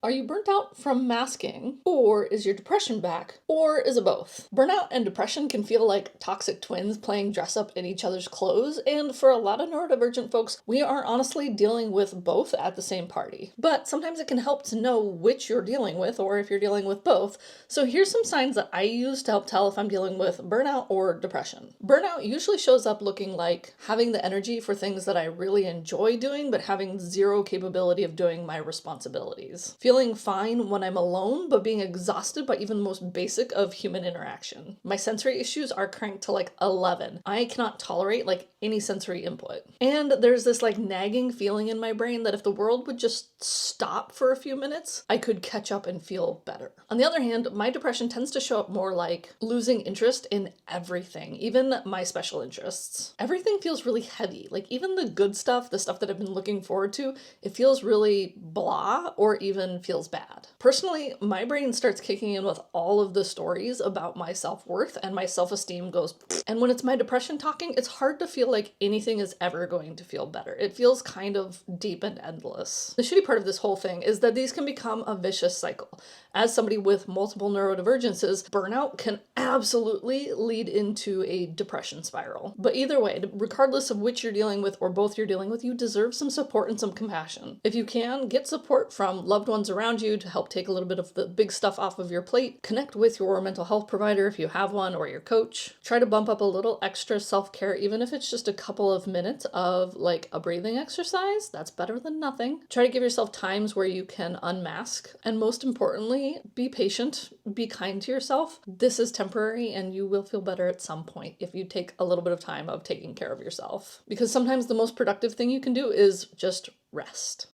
Are you burnt out from masking? Or is your depression back? Or is it both? Burnout and depression can feel like toxic twins playing dress up in each other's clothes, and for a lot of neurodivergent folks, we are honestly dealing with both at the same party. But sometimes it can help to know which you're dealing with, or if you're dealing with both. So here's some signs that I use to help tell if I'm dealing with burnout or depression. Burnout usually shows up looking like having the energy for things that I really enjoy doing, but having zero capability of doing my responsibilities. Feeling fine when I'm alone, but being exhausted by even the most basic of human interaction. My sensory issues are cranked to like 11. I cannot tolerate like any sensory input. And there's this like nagging feeling in my brain that if the world would just stop for a few minutes, I could catch up and feel better. On the other hand, my depression tends to show up more like losing interest in everything, even my special interests. Everything feels really heavy. Like even the good stuff, the stuff that I've been looking forward to, it feels really blah or even feels bad. Personally, my brain starts kicking in with all of the stories about my self-worth and my self-esteem goes, and when it's my depression talking, it's hard to feel like anything is ever going to feel better. It feels kind of deep and endless. The shitty part of this whole thing is that these can become a vicious cycle. As somebody with multiple neurodivergences, burnout can absolutely lead into a depression spiral. But either way, regardless of which you're dealing with or both you're dealing with, you deserve some support and some compassion. If you can, get support from loved ones around you to help take a little bit of the big stuff off of your plate. Connect with your mental health provider if you have one or your coach. Try to bump up a little extra self-care, even if it's just a couple of minutes of like a breathing exercise. That's better than nothing. Try to give yourself times where you can unmask. And most importantly, be patient, be kind to yourself. This is temporary and you will feel better at some point if you take a little bit of time of taking care of yourself. Because sometimes the most productive thing you can do is just rest.